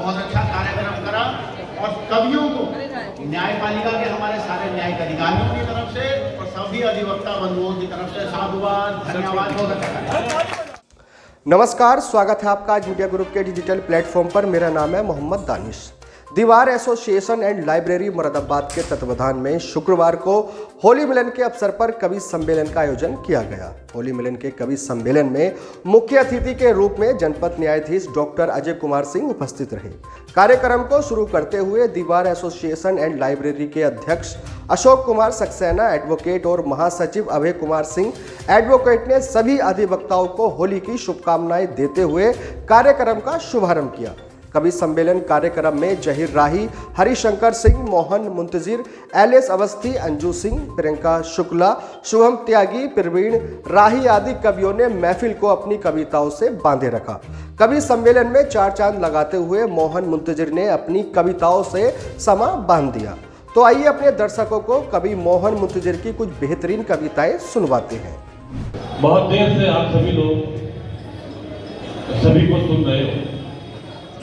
बहुत अच्छा कार्यक्रम करा और कवियों को, न्यायपालिका के हमारे सारे न्यायिक अधिकारियों की तरफ से और सभी अधिवक्ता बंधुओं की तरफ से साधुवाद, धन्यवाद। बहुत अच्छा कार्यक्रम। नमस्कार, स्वागत है आपका आज मीडिया ग्रुप के डिजिटल प्लेटफॉर्म पर। मेरा नाम है मोहम्मद दानिश। दीवार एसोसिएशन एंड लाइब्रेरी मुरादाबाद के तत्वाधान में शुक्रवार को होली मिलन के अवसर पर कवि सम्मेलन का आयोजन किया गया। होली मिलन के कवि सम्मेलन में मुख्य अतिथि के रूप में जनपद न्यायाधीश डॉक्टर अजय कुमार सिंह उपस्थित रहे। कार्यक्रम को शुरू करते हुए दीवार एसोसिएशन एंड लाइब्रेरी के अध्यक्ष अशोक कुमार सक्सेना एडवोकेट और महासचिव अभय कुमार सिंह एडवोकेट ने सभी अधिवक्ताओं को होली की शुभकामनाएं देते हुए कार्यक्रम का शुभारंभ किया। कवि सम्मेलन कार्यक्रम में जहीर राही, हरिशंकर सिंह, मोहन मुंतजिर, एलएस अवस्थी, अंजू सिंह, प्रियंका शुक्ला, शुभम त्यागी, प्रवीण राही आदि कवियों ने महफिल को अपनी कविताओं से बांधे रखा। कवि सम्मेलन में चार चांद लगाते हुए मोहन मुंतजिर ने अपनी कविताओं से समा बांध दिया। तो आइए अपने दर्शकों को कवि मोहन मुंतजिर की कुछ बेहतरीन कविताएं सुनवाते हैं। बहुत देर से आप सभी लोग सभी को सुन रहे हो।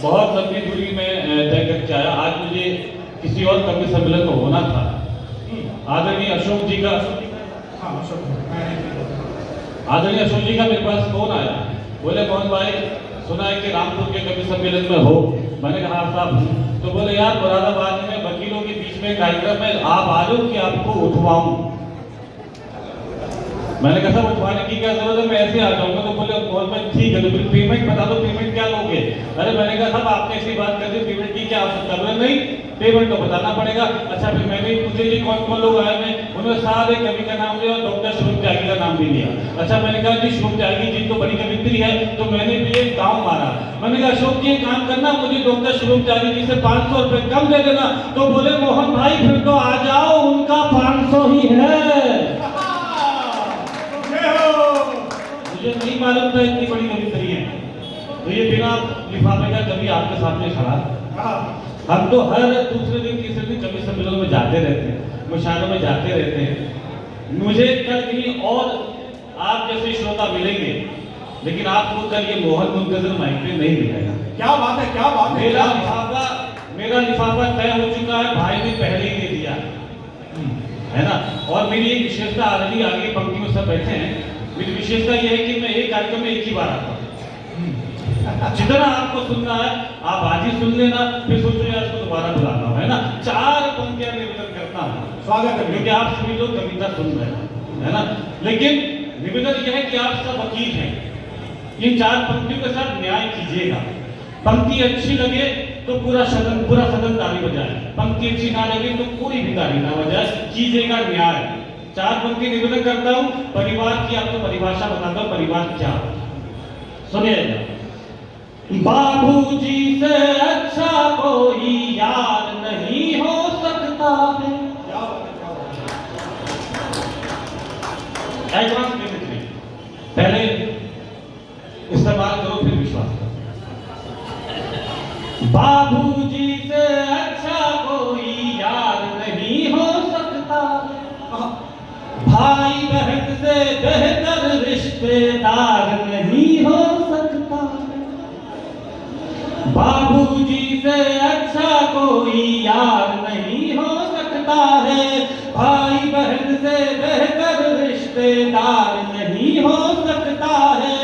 बहुत लंबी दूरी में तय करके आया। आज मुझे किसी और कवि सम्मेलन में होना था। आदरणीय अशोक जी का मेरे पास फोन आया। बोले मोहन भाई, सुना है कि रामपुर के कवि सम्मेलन में हो। मैंने कहा साहब। तो बोले यार, मुरादाबाद में वकीलों के बीच में कार्यक्रम है, आप आ जाओ कि आपको उठवाऊं। मैंने कहा साहब उठवाने की क्या जरूरत है, मैं ऐसे आ जाऊंगा। तो बोले मोहन भाई ठीक है, तो फिर पेमेंट बता दो, पेमेंट क्या लोगे। अरे मैंने कहा साहब आपने ऐसी बात कर दी, पेमेंट की क्या आवश्यकता। बोले नहीं, पेमेंट तो बताना पड़ेगा। अच्छा, फिर मैंने पूछे जी कौन कौन लोग आए हैं। उन्होंने सारे कवि का नाम लिया और डॉक्टर शुभम त्यागी का नाम भी लिया। अच्छा, मैंने कहा जी शुभम त्यागी जी तो बड़ी कवित्री है, तो मैंने भी एक गाँव मारा। मैंने कहा अशोक जी काम करना, मुझे डॉक्टर शुभम त्यागी जी से 500 रुपए कम दे देना। तो बोले मोहन भाई फिर तो आ जाओ, उनका 500 ही है। मुझे नहीं मालूम था इतनी बड़ी कवित्री है। तो ये बिना लिफाफे का कवि आपके सामने खड़ा। हम तो हर दूसरे दिन तीसरे दिन कवि सम्मेलन में जाते रहते हैं, मुशायरों में जाते रहते हैं। मुझे कल कहीं और आप जैसे श्रोता मिलेंगे, लेकिन आपको कल ये मोहन मुंतजिर माइक पे नहीं मिलेगा। क्या बात है, क्या बात है। मेरा लिफाफा तय हो चुका है, भाई ने पहले ही दे दिया है ना। और मेरी एक विशेषता ऑलरेडी आगे पंक्ति में सब बैठे हैं। मेरी विशेषता यह है कि मैं एक कार्यक्रम में एक ही बार आता हूँ। जितना आपको सुनना है आप आज ही सुन लेना, फिर सोचो यार इसको दोबारा बुलाना है ना। 4 पंक्तियां निवेदन करता हूँ, स्वागत है, क्योंकि आप सभी लोग कविता सुन रहे हैं, है ना। लेकिन निवेदन यह है कि आप सब वकील हैं, इन 4 पंक्तियों के साथ न्याय कीजिएगा। पंक्ति अच्छी लगे तो पूरा सदन ताली बजाए, पंक्ति अच्छी ना लगे तो कोई भी ताली ना बजाए, कीजिएगा न्याय। 4 पंक्ति निवेदन करता हूँ। परिवार की आपको परिभाषा बताता हूँ, परिवार क्या। सुनिएगा। बाबूजी से अच्छा कोई यार नहीं हो सकता है। एडवांस पेमेंट नहीं, पहले इस्तेमाल करो फिर विश्वास करो। बाबूजी से अच्छा कोई यार नहीं हो सकता है, भाई बहन से बेहतर रिश्तेदार नहीं हो सकता है। बाबूजी से अच्छा कोई यार नहीं हो सकता है, भाई बहन से बेहतर रिश्तेदार नहीं हो सकता है।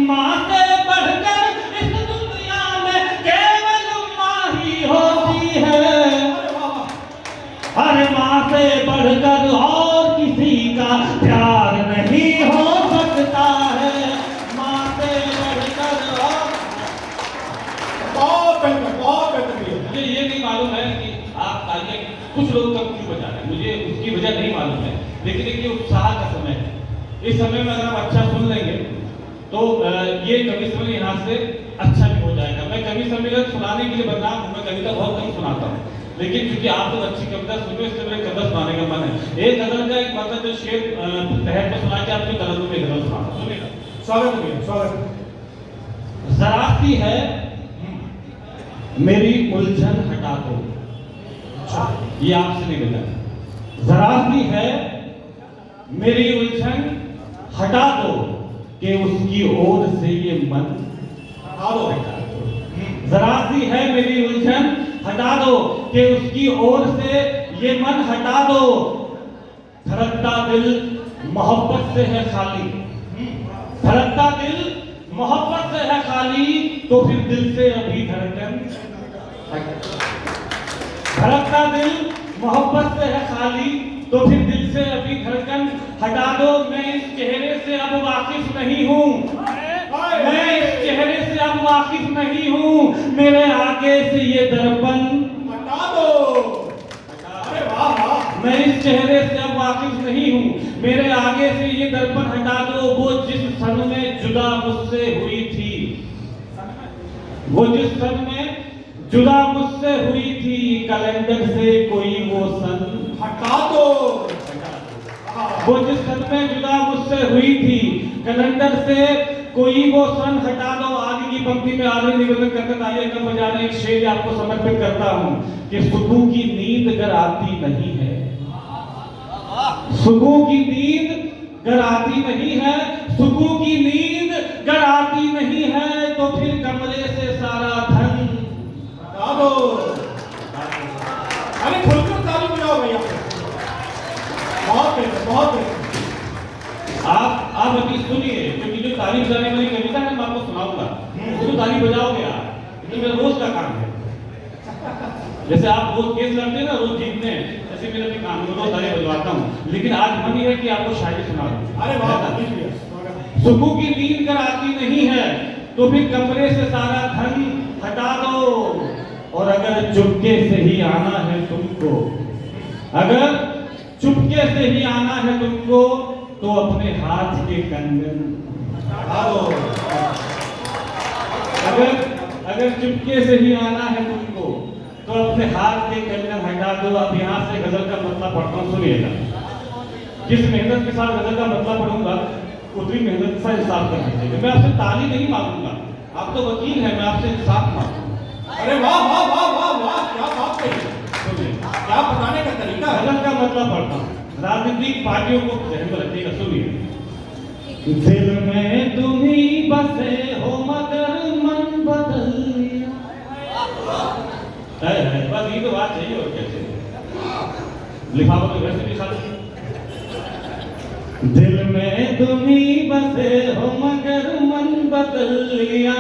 माँ से बढ़कर इस दुनिया में केवल माँ ही होती है। अरे माँ से बढ़कर और किसी का प्यार नहीं हो सकता है। माँ से बढ़कर और बहुत बेहतर। मुझे ये नहीं मालूम है कि आप तालियां कुछ लोग कब क्यों बजा रहे हैं, मुझे उसकी वजह नहीं मालूम है। लेकिन देखिए उत्साह का समय है। इस समय में अगर हम अच्छा सुन लेंगे तो ये कवि सम्मेलन यहाँ से अच्छा भी हो जाएगा। मैं कवि सम्मेलन सुनाने के लिए बदनाम हूँ, मैं कविता बहुत कम सुनाता हूँ, लेकिन क्योंकि आप लोग अच्छी कविता सुनो इसलिए मेरे गजल सुनाने का मन है। एक गजल का एक मतलब जो शेर तहत में सुना के आपके गजल में गजल सुना सुनिएगा। स्वागत। जरा सी है मेरी उलझन हटा दो। ये आपसे नहीं मिला। जरा सी है मेरी उलझन हटा दो कि उसकी ओर से ये मन हटा दो। जरा सी है मेरी उलझन हटा दो, कि उसकी ओर से ये मन हटा दो। धड़कता दिल मोहब्बत से है खाली, धड़कता दिल मोहब्बत से है खाली, तो फिर दिल से अभी धड़कन। धड़कता दिल मोहब्बत से है खाली, तो फिर दिल से अभी धड़कन हटा दो। मैं इस चेहरे से अब वाकिफ नहीं हूँ, मैं इस चेहरे से अब वाकिफ नहीं हूँ, मेरे आगे से ये दर्पण हटा दो। अरे वाह वाह। मैं इस चेहरे से अब वाकिफ नहीं हूँ, मेरे आगे से ये दर्पण हटा दो। वो जिस सन में जुदा मुझसे हुई थी, वो जिस सन में जुदा मुझसे हुई थी, कैलेंडर से कोई वो सन हटा दो। वो जिस सन में जुदा मुझसे हुई थी, कैलेंडर से कोई वो सन हटा दो। आगे की पंक्ति में आगे निवेदन करते तालियां कम बजाने एक शेर आपको समर्पित करता हूं कि सुकून की नींद अगर आती नहीं है, सुकून की नींद अगर आती नहीं है, सुकून की नींद अगर आती नहीं है, तो फिर कमरे से सारा धन हटा दो। अरे खुलकर ताली बजाओ भैया। बहुत है, बहुत है। आप अभी सुनिए, क्योंकि जो ताली बजाने वाली कविता है मैं आपको सुनाऊंगा, तो ताली बजाओगे आप, ये मेरा रोज का काम है। जैसे आप रोज केस लड़ते हैं ना, रोज जीतते हैं, ऐसे मेरा भी काम है, रोज ताली बजवाता हूँ। लेकिन आज मन ये है कि आपको शायरी सुना दूं। अरे वाह। सुकून की नींद कर आती नहीं है, तो फिर कमरे से सारा धन हटा दो। और अगर चुपके से ही आना है तुमको, अगर चुपके से ही आना है तुमको, तो अपने हाथ के कंगन हटा दो। अगर चुपके से ही आना है तुमको, तो अपने हाथ के कंगन हटा दो। अब यहाँ से गजल का मतलब पढ़ता हूँ, सुनिएगा। जिस मेहनत के साथ गजल का मतलब पढ़ूंगा, उतनी मेहनत का हिसाब कर दीजिएगा। मैं आपसे ताली नहीं मांगूंगा, आप तो वकील हैं, मैं आपसे इंसाफ मांगूंगा। अरे वाह वाह वाह वाह वाह, क्या बात कही, क्या बताने का तरीका है। गजल का मतलब पढ़ता हूँ, राजनीतिक पार्टियों को ध्यान में रखिएगा। सुनिए। दिल में तुम ही बसे हो मगर मन बदल लिया। बस ये तो बात चाहिए और क्या चाहिए। लिफाफा तो वैसे भी खाली। दिल में तुम ही बसे हो मगर मन बदल लिया,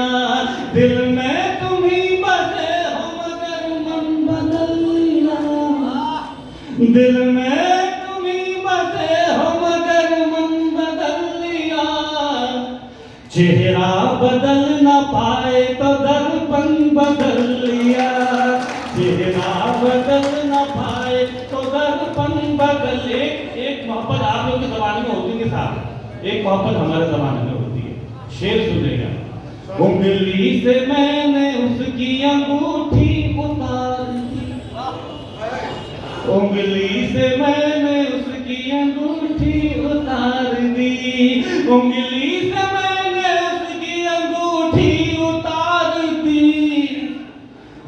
दिल में तुम ही बसे हो मगर मन बदल लिया, दिल में तुम ही बसे हो मगर मन बदल लिया। चेहरा बदल न पाए तो दर्पण बदल लिया, चेहरा बदल न पाए तो दर्पण बदल। एक मोहब्बत आप लोगों के जमाने में होती है साहब, एक मोहब्बत हमारे जमाने में होती है। शेर सुनेगा। उंगली से मैंने उसकी अंगूठी उतार दी, उंगली से मैंने उसकी अंगूठी उतार दी, उंगली से मैंने उसकी अंगूठी उतार दी।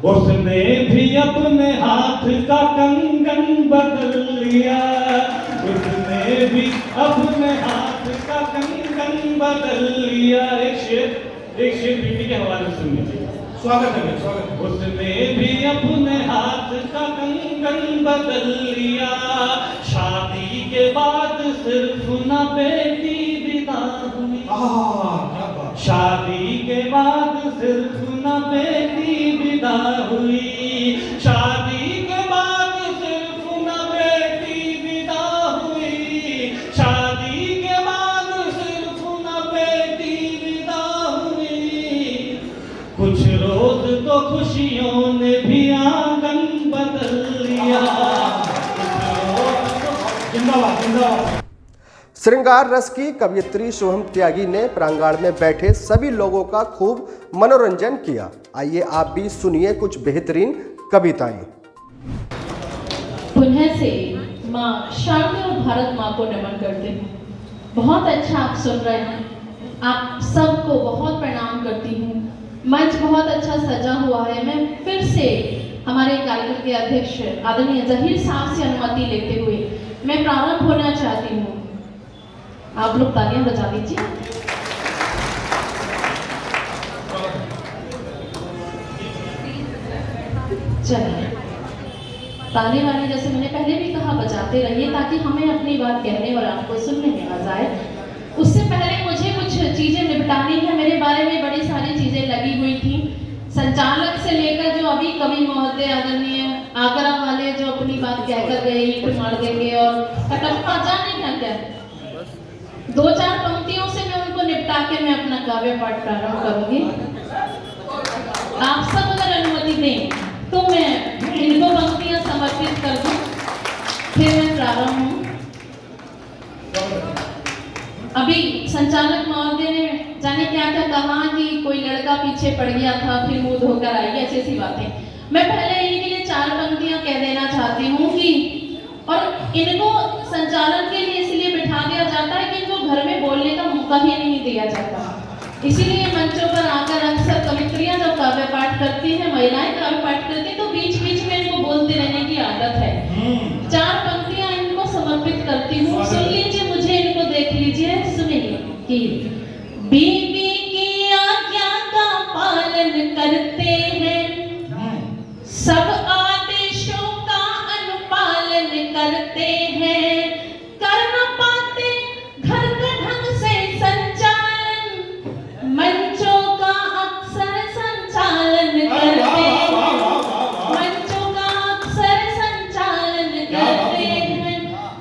उसने भी अपने हाथ का कंगन बदल लिया, उसने भी अपने हाथ का कंगन बदल लिया। एक शेर बीटी के हवाले से सुनिए। स्वागत है, स्वागत है। उसने भी अपने हाथ का कंगन बदल लिया। शादी के बाद सिर्फ न बेटी विदा हुई, क्या बात। शादी के बाद सिर्फ न बेटी विदा हुई, शादी के बाद सिर्फ न बेटी विदा हुई, शादी के बाद सिर्फ न बेटी विदा हुई। कुछ रोज तो खुशियों ने भी आंगन बदल लिया। जिंदाबाद जिंदाबाद। श्रृंगार रस की कवयित्री शुभम त्यागी ने प्रांगण में बैठे सभी लोगों का खूब मनोरंजन किया। आइए आप भी सुनिए कुछ बेहतरीन कविताएं। पुनः से माँ शारदा और भारत माँ को नमन करते हैं। बहुत अच्छा आप सुन रहे हैं, आप सबको बहुत प्रणाम करती हूँ। मंच बहुत अच्छा सजा हुआ है। मैं फिर से हमारे कार्यक्रम के अध्यक्ष आदरणीय जहीर साहब से अनुमति लेते हुए मैं प्रारंभ होना चाहती हूँ। आप लोग तालियां बजा दीजिए। चलिए, ताली वाली जैसे मैंने पहले भी कहा बजाते रहिए ताकि हमें अपनी बात कहने और आपको सुनने में मजा आए। उससे पहले मुझे कुछ चीजें निपटानी है। मेरे बारे में बड़ी सारी चीजें लगी हुई थी, संचालक से लेकर जो अभी कवि महोदय आदरणीय आगरा वाले जो अपनी बात कहकर गए, ईंट मार देंगे और कटप्पा जाने क्या क्या। 2-4 पंक्तियों से मैं उनको निपटा के मैं अपना काव्य पाठ प्रारंभ करूंगी। आप सब अगर अनुमति दें तो मैं इनको पंक्तियां समर्पित कर दूं, फिर मैं प्रारंभ हूं। अभी संचालक महोदय ने जाने क्या क्या कहा कि कोई लड़का पीछे पड़ गया था फिर मुंह धोकर आई, ऐसी ऐसी बातें। मैं पहले इनके लिए 4 पंक्तियां कह देना चाहती हूँ कि, और इनको संचालन के लिए इसलिए बिठा दिया जाता है कि इनको घर में बोलने का मौका ही नहीं दिया जाता। इसीलिए मंचों पर आकर अक्सर कवित्रियां जब काव्य पाठ करती हैं, महिलाएं काव्य पाठ करती हैं, तो बीच बीच में इनको बोलते रहने की आदत है। 4 पंक्तियां इनको समर्पित करती हूँ, सुन लीजिए, मुझे इनको देख लीजिए, सुनिए कि बीबी की आज्ञा का पालन करते हैं, सब आदेशों का अनुपालन करते हैं, कर न पाते घर का ढंग से संचालन, मंचों का अक्सर संचालन करते हैं, मंचों का अक्सर संचालन करते हैं।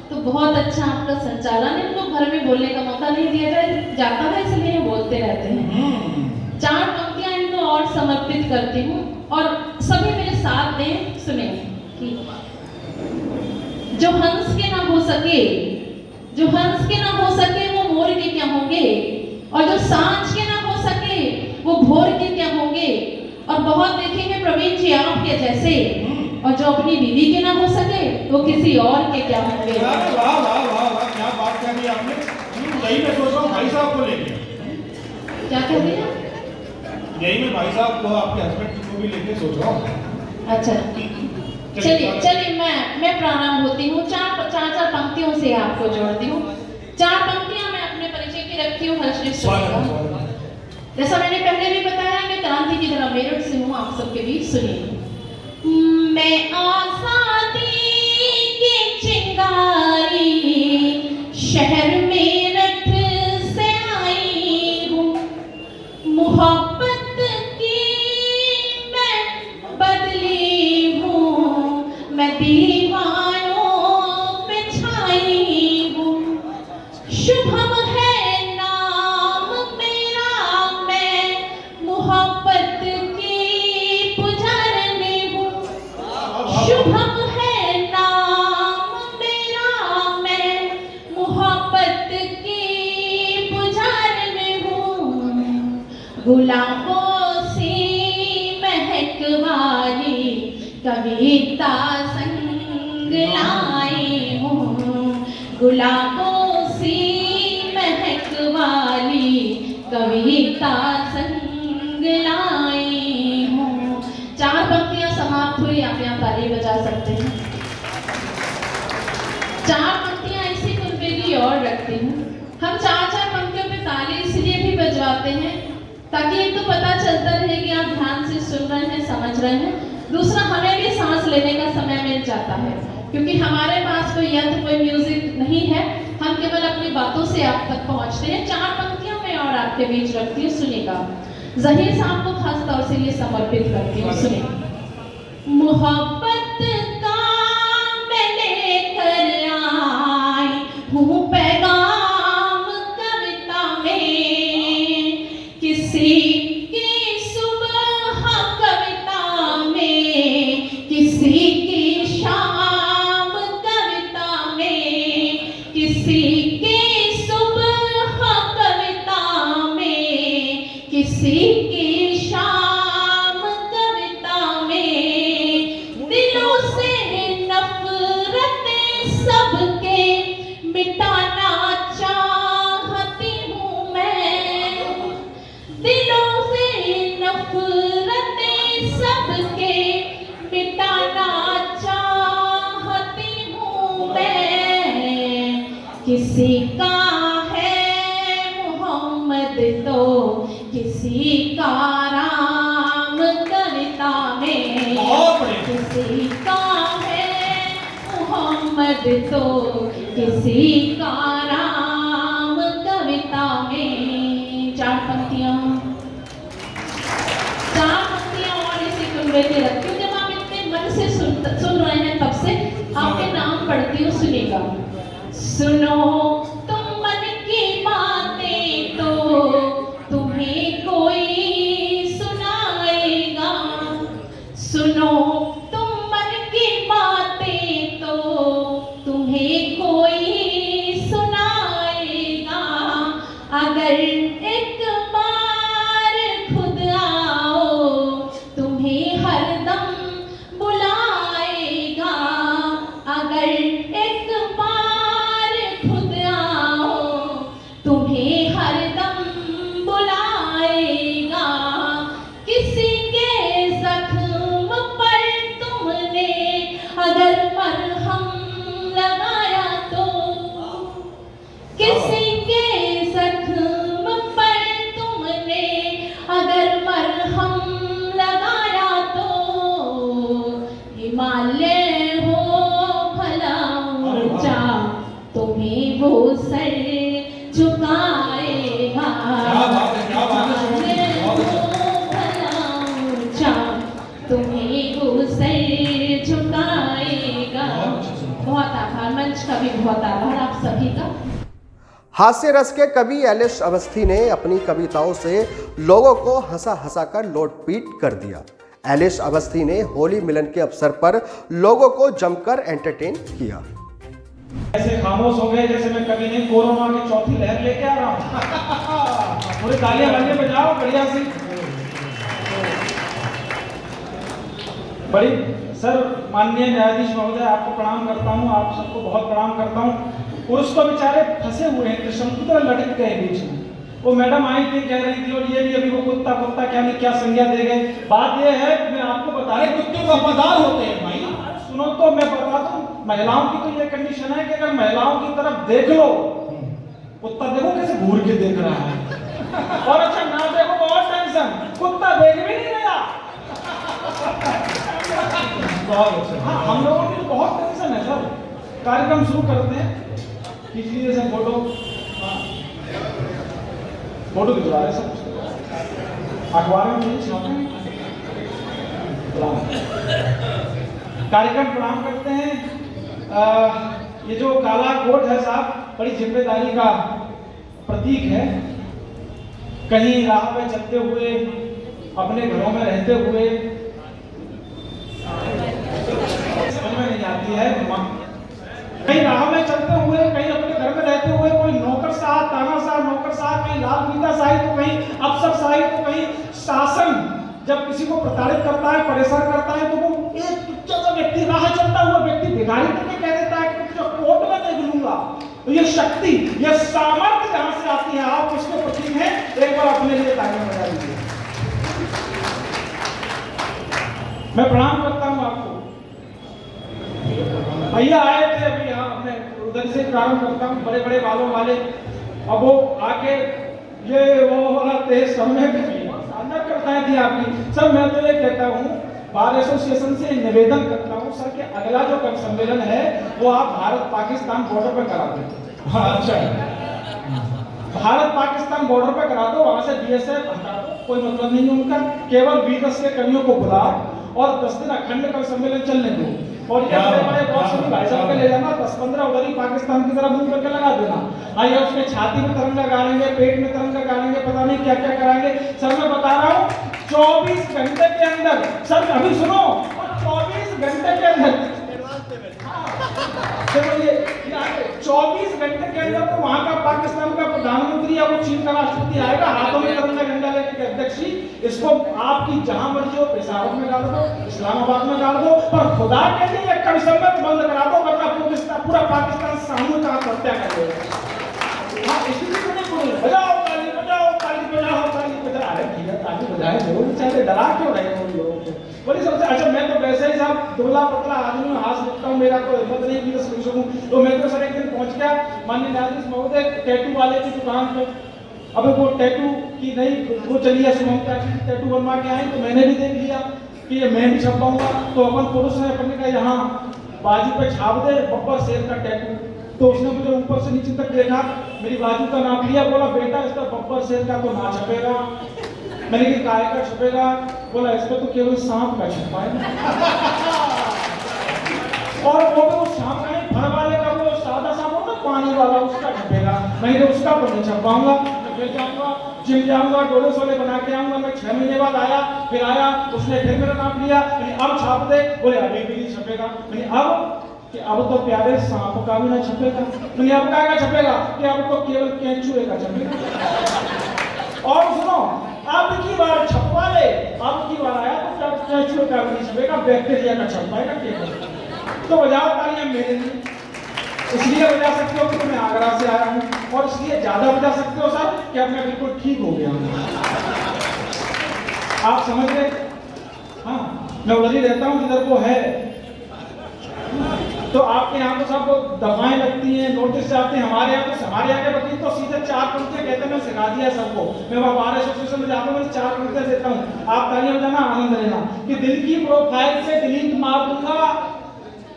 तो बहुत अच्छा आपका संचालन, इनको घर में बोलने का मौका नहीं दिया जाता है, इसलिए बोलते रहते हैं। 4 पंक्तियां इनको और समर्पित करती हूँ और सभी मेरे साथ दें, सुने कि जो हंस के ना हो सके, जो हंस के ना हो सके वो मोर के क्या होंगे, और जो सांझ के ना हो सके वो भोर के क्या होंगे। और बहुत देखेंगे प्रवीण जी आपके जैसे, और जो अपनी बीवी के ना हो सके वो किसी और के क्या होंगे। वाह वाह वाह वाह, क्या बात कह दी आपने। यही मैं सोच रहा हूँ भाई साहब को लेके। क्या कह दिया? यही मैं भाई साहब को, आपके हस्बैंड को भी लेके सोच रहा हूँ। अच्छा, चलिए मैं प्रारंभ होती हूँ। 4 पंक्तियों से आपको जोड़ती हूँ। 4 पंक्तियां मैं अपने परिचय की रखती हूँ, हर्षित सुनिएगा। जैसा मैंने पहले भी बताया, मैं क्रांति की तरह मेरठ से हूँ, आप सबके बीच सुनिए। मैं आजादी की चिंगारी शहर मेरठ से आई हूँ, मोहब्बत की मैं बदली हूँ, मैं दीवानों पे छाई हूँ, शुभम है नाम मेरा, मैं मोहब्बत की पुजारनी हूँ, शुभम है नाम मेरा, मैं मोहब्बत की पुजारनी हूँ, गुलाबों से महक वाली कविता संग लाई हूँ, गुलाबों से महक वाली कविता संग लाई हूँ। 4 पंक्तियां समाप्त हुई, आप यहाँ ताली बजा सकते हैं। 4 पंक्तियां ऐसी कुर्बे की और रखती हूँ। हम 4 पंक्तियों पे ताली इसलिए भी बजवाते हैं ताकि एक तो पता चलता रहे कि आप ध्यान से सुन रहे हैं, समझ रहे हैं, दूसरा हमें भी सांस लेने का समय मिल जाता है, क्योंकि हमारे पास कोई यंत्र, कोई म्यूजिक नहीं है, हम केवल अपनी बातों से आप तक पहुंचते हैं। 4 पंक्तियां मैं और आपके बीच रखती हूँ, सुनिएगा। जहीर साहब को खास तौर से ये समर्पित करती हूँ, सुनिए। मोहब्बत का मैं लेकर आई हूँ पैगाम कविता में, किसी की सुबह कविता में, किसी की शाम कविता में, किसी की सुबह कविता में, किसी की शाम कविता में, दिलों से नफरतें सबके मिटाना चाहती हूँ मैं, दिलों से नफरतें सबके मिटाना चाहती हूँ मैं, किसी का है मोहम्मद तो किसी का राम कविता में, बहुत बढ़िया। अब तो किसी का राम कविता में। चार पंक्तियां और इसी कुंबे के रखती हूँ। जब आप इतने मन से सुन रहे हैं तब से आपके नाम पढ़ती हूँ, सुनिएगा। सुनो तुम मन की बातें तो तुम्हें कोई सुनाएगा। सुनो तुम मन की बातें तो तुम्हें कोई सुनाएगा। अगर एक बार खुद आओ तुम्हें हरदम बुलाएगा। अगर एक बार खुद आओ तुम्हें हरदम बुलाएगा। किसी के जख्म पर तुमने अगर मरहम लगाया तो, किसी के जख्म पर तुमने अगर मरहम लगाया तो, हिमालय हो भला ऊंचा तुम्हें वो सर झुकाएगा। क्या बात है, क्या बात है, हिमालय हो भला ऊंचा तुम्हें वो सर झुकाएगा। बहुत आभार, मंच का भी बहुत आभार आप सभी का। हास्य रस के कवि एलिस अवस्थी ने अपनी कविताओं से लोगों को हंसा हंसा कर लोटपीट कर दिया। एलिस अवस्थी ने होली मिलन के अवसर पर लोगों को जमकर एंटरटेन किया। ऐसे खामोश हो गए जैसे मैं कभी नहीं कोरोना की चौथी लहर लेके आ रहा हूँ। पूरी तालियां बजाने बजाओ बढ़िया सी। बड़ी सर, माननीय न्यायाधीश महोदय, आपको प्रणाम करता हूँ, आप सबको बहुत प्रणाम करता हूँ। पुरुष तो बेचारे फंसे हुए हैं, कृष्णपुत्र लटक गए बीच में। वो मैडम आई थी, कह रही थी, और ये भी अभी वो कुत्ता कुत्ता क्या नहीं क्या संज्ञा दे गए। बात ये है, मैं आपको बता रहा, कुत्ते वफादार होते हैं भाई। सुनो तो मैं बता दूं, महिलाओं की तो ये कंडीशन है कि अगर महिलाओं की तरफ देख लो, कुत्ता देखो कैसे घूर के देख रहा है। और अच्छा ना देखो बहुत टेंशन, कुत्ता देख भी नहीं रहा। बहुत अच्छा। हाँ, हम लोगों की तो बहुत टेंशन है सर। कार्यक्रम शुरू करते हैं, खींचिए से फोटो। फोटो खिंचवा रहे सब, अखबार में नहीं छापे। कार्यक्रम प्रणाम करते हैं। ये जो काला कोट है साहब, बड़ी जिम्मेदारी का प्रतीक है। कहीं राह में चलते हुए, अपने घरों में रहते हुए, समझ में नहीं आती है, कहीं राह में चलते हुए, कहीं अपने घर में रहते हुए, कोई नौकर साहब, तानाशाह नौकर साहब, कहीं लाल फीता शाही तो कहीं अफसर शाही तो कहीं शासन जब किसी को प्रताड़ित करता है, परेशान करता है, तो वो एक तुच्छ सा व्यक्ति, राह चलता हुआ व्यक्ति भिखारी करके कह देता है कि तुझे कोर्ट में देख लूंगा। तो ये शक्ति, ये सामर्थ्य जहां से आती है, आप उसके प्रतीक हैं। एक बार अपने लिए तालियां बजा दीजिए। मैं प्रणाम करता हूं आपको। भैया आए थे अभी यहाँ, मैं उधर से प्रारंभ करता हूँ, बड़े बड़े बालों वाले। अब वो आके ये वो वाला तेज समय शानदार करता थी आपकी। सर मैं तो ये कहता हूँ, बार एसोसिएशन से निवेदन करता हूँ सर कि अगला जो कप सम्मेलन है वो आप भारत पाकिस्तान बॉर्डर पर करा दें। अच्छा, भारत पाकिस्तान बॉर्डर पर करा दो, वहां से BSF हटा दो, कोई मतलब नहीं है उनका। केवल वीरस के कर्मियों को बुला और 10 दिन अखंड कप सम्मेलन चलने दो। और ये बड़े बॉक्स भी भाई साहब के ले जाना, 10-15 उधर ही पाकिस्तान की तरफ मुंह करके लगा देना। आइए उसमें छाती में तिरंगा गाड़ेंगे, पेट में तिरंगा गाड़ेंगे, पता नहीं क्या क्या कराएंगे। सर मैं बता रहा हूँ 24 घंटे के अंदर, सर अभी सुनो, 24 घंटे के अंदर 24 घंटे के अंदर तो वहां का पाकिस्तान का प्रधानमंत्री या वो चीन का राष्ट्रपति आएगा, हाथों में तिरंगा झंडा लेकर अध्यक्ष जी, इसको आपकी जहां मर्जी हो, पेशावर में डाल दो, इस्लामाबाद में डाल दो, पर खुदा के लिए एक सम्मेलन बंद करा दो, वरना पूरा पाकिस्तान सामूहिक आत्महत्या कर देगा। हाँ, इसलिए बजाओ ताली, बजाओ ताली, बजाओ ताली, बजा। अरे भैया ताली बजाए जरूर, बेचारे डरा क्यों रहे हो लोगों को? बड़ी सबसे अच्छा, मैं तो वैसे ही साहब दुबला पतला आदमी हूँ, हाथ लिखता हूँ, मेरा तो हिम्मत नहीं कि शुरू सकूँ। तो मैं तो सर एक दिन पहुंच गया माननीय न्यायाधीश महोदय टैटू वाले की दुकान पे। अब वो टैटू की नहीं वो चली है, सुमंता की टैटू बनवा के आई, तो मैंने भी देख लिया कि ये मैं भी छपाऊंगा। तो अपन पुरुष है, अपन का यहाँ बाजू पे छाप दे बब्बर शेर का टैटू। तो उसने मुझे ऊपर से नीचे तक देखा, मेरी बाजू का नाप लिया, बोला बेटा इसका बब्बर शेर का तो ना छपेगा। मैंने कहा काय का छपेगा? बोला इस पे तो केवल सांप का छपा है। और वो भी उस सांप का नहीं, फर वाले का, वो सादा सांप होता पानी वाला, उसका छपेगा। मैंने कहा उसका तो नहीं छप पाऊंगा, फिर जाऊंगा जिम जाऊंगा, डोले सोले बना के आऊंगा। मैं 6 महीने बाद आया, फिर आया, उसने फिर मेरा नाम लिया, मैंने अब छाप दे, बोले अभी भी नहीं छपेगा। मैंने अब कि अब तो प्यारे सांप का भी ना छपेगा। मैंने अब क्या छपेगा कि अब तो केवल केंचुए का छपेगा। और सुनो, अब की बार छपवा ले, अब की बार आया तो केंचुए का भी नहीं छपेगा, बैक्टीरिया का छपवाएगा केवल। तो बजाओ तालियां मेरे लिए। इसलिए बजा सकते हो कि मैं आगरा से आया हूँ, और इसलिए ज्यादा बजा सकते हो सर कि अब मैं बिल्कुल ठीक हो गया हूँ। आप समझ रहे? हाँ, मैं उधर ही रहता हूँ जिधर वो है। तो आपके यहाँ तो सब दवाएं लगती हैं, नोटिस आते हैं। हमारे यहाँ के वकील तो सीधे 4 पंक्तियां कहते हैं, मैं सिखा दिया सबको। मैं वहाँ बार एसोसिएशन में जाता हूँ, मैं 4 पंक्तियां देता हूँ। आप तालियां बजाना, आनंद लेना कि दिल की प्रोफाइल से डिलीट मार दूंगा।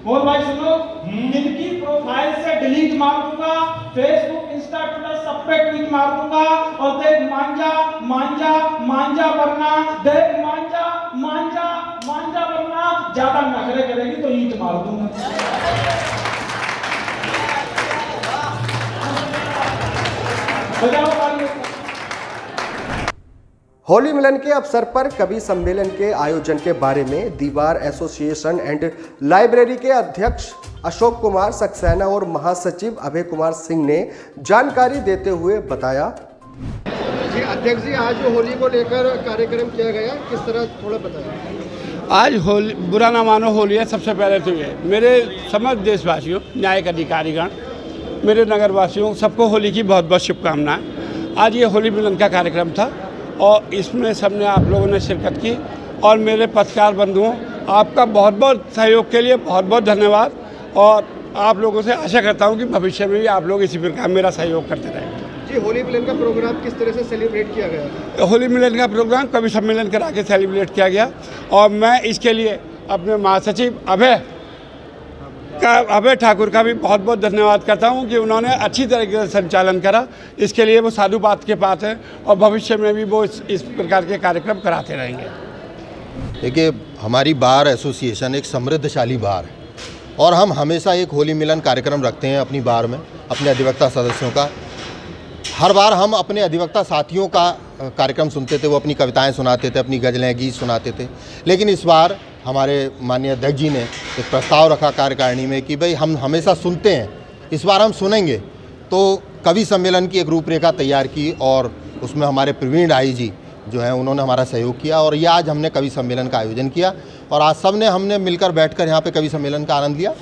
मोहन भाई सुनो, दिल की प्रोफाइल से डिलीट मार दूंगा, फेसबुक, इंस्टा, ट्विटर सब पे ट्वीट मार दूंगा। और देख मांझा मांझा मांझा वरना, देख मांझा मांझा मांझा वरना, ज्यादा नखरे करेगी तो ईंट मार दूंगा। बजाओ तालियां। होली मिलन के अवसर पर कवि सम्मेलन के आयोजन के बारे में दीवार एसोसिएशन एंड लाइब्रेरी के अध्यक्ष अशोक कुमार सक्सेना और महासचिव अभय कुमार सिंह ने जानकारी देते हुए बताया। जी अध्यक्ष जी, आज होली को लेकर कार्यक्रम किया गया, किस तरह थोड़ा बताएं। आज होली, बुरा ना मानो होली है। सबसे पहले तो ये मेरे समस्त देशवासियों, न्यायिक अधिकारीगण, मेरे नगरवासियों, सबको होली की बहुत बहुत शुभकामनाएं। आज ये होली मिलन का कार्यक्रम था और इसमें सबने आप लोगों ने शिरकत की। और मेरे पत्रकार बंधुओं, आपका बहुत बहुत सहयोग के लिए बहुत बहुत धन्यवाद। और आप लोगों से आशा करता हूं कि भविष्य में भी आप लोग इसी प्रकार मेरा सहयोग करते रहेंगे। जी, होली मिलन का प्रोग्राम किस तरह से सेलिब्रेट किया गया? होली मिलन का प्रोग्राम कवि सम्मेलन करा के सेलिब्रेट किया गया। और मैं इसके लिए अपने महासचिव अभय ठाकुर का भी बहुत बहुत धन्यवाद करता हूं कि उन्होंने अच्छी तरीके से संचालन करा। इसके लिए वो साधु बात के पास है और भविष्य में भी वो इस प्रकार के कार्यक्रम कराते रहेंगे। देखिए, हमारी बार एसोसिएशन एक समृद्धशाली बार है और हम हमेशा एक होली मिलन कार्यक्रम रखते हैं अपनी बार में, अपने अधिवक्ता सदस्यों का। हर बार हम अपने अधिवक्ता साथियों का कार्यक्रम सुनते थे, वो अपनी कविताएं सुनाते थे, अपनी गज़लें, गीत सुनाते थे। लेकिन इस बार हमारे माननीय अध्यक्ष जी ने एक प्रस्ताव रखा कार्यकारिणी में कि भाई हम हमेशा सुनते हैं, इस बार हम सुनेंगे। तो कवि सम्मेलन की एक रूपरेखा तैयार की और उसमें हमारे प्रवीण आई जी जो हैं उन्होंने हमारा सहयोग किया और ये आज हमने कवि सम्मेलन का आयोजन किया। और आज हमने मिलकर बैठकर यहाँ पे कवि सम्मेलन का आनंद लिया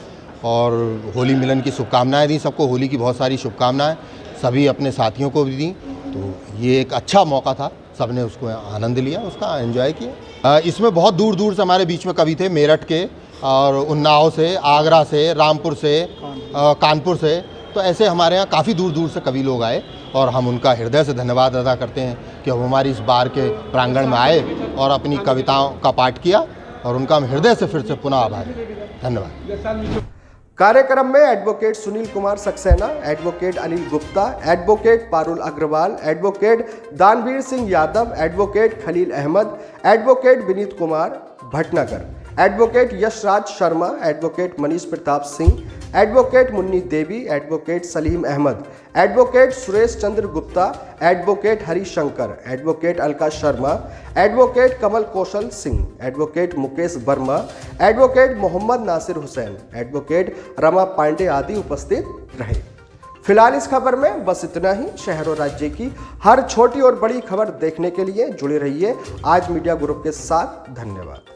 और होली मिलन की शुभकामनाएँ दी। सबको होली की बहुत सारी शुभकामनाएँ सभी अपने साथियों को भी दी। तो ये एक अच्छा मौका था, सबने उसको आनंद लिया, उसका एंजॉय किया। इसमें बहुत दूर दूर से हमारे बीच में कवि थे, मेरठ के और उन्नाव से, आगरा से, रामपुर से, कानपुर से। तो ऐसे हमारे यहाँ काफ़ी दूर दूर से कवि लोग आए और हम उनका हृदय से धन्यवाद अदा करते हैं कि वो हमारी इस बार के प्रांगण में आए और अपनी कविताओं का पाठ किया और उनका हम हृदय से फिर से पुनः आभारी। धन्यवाद। कार्यक्रम में advocate Sunil Kumar Saxena, advocate Anil Gupta, advocate Parul Agarwal, advocate Danveer Singh Yadav, advocate Khalil Ahmed, advocate Vineet Kumar Bhatnagar, advocate Yashraj Sharma, advocate Manish Pratap Singh, advocate Munni Devi, advocate Salim Ahmed, advocate Suresh Chandra Gupta, advocate Harishankar, advocate Alka Sharma, advocate Kamal Kaushal Singh, advocate Mukesh Verma, advocate Mohammad Nasir Hussain, advocate Rama Pandey आदि उपस्थित रहे। फिलहाल इस खबर में बस इतना ही। शहर और राज्य की हर छोटी और बड़ी खबर देखने के लिए जुड़े रहिए आज मीडिया ग्रुप के साथ। धन्यवाद।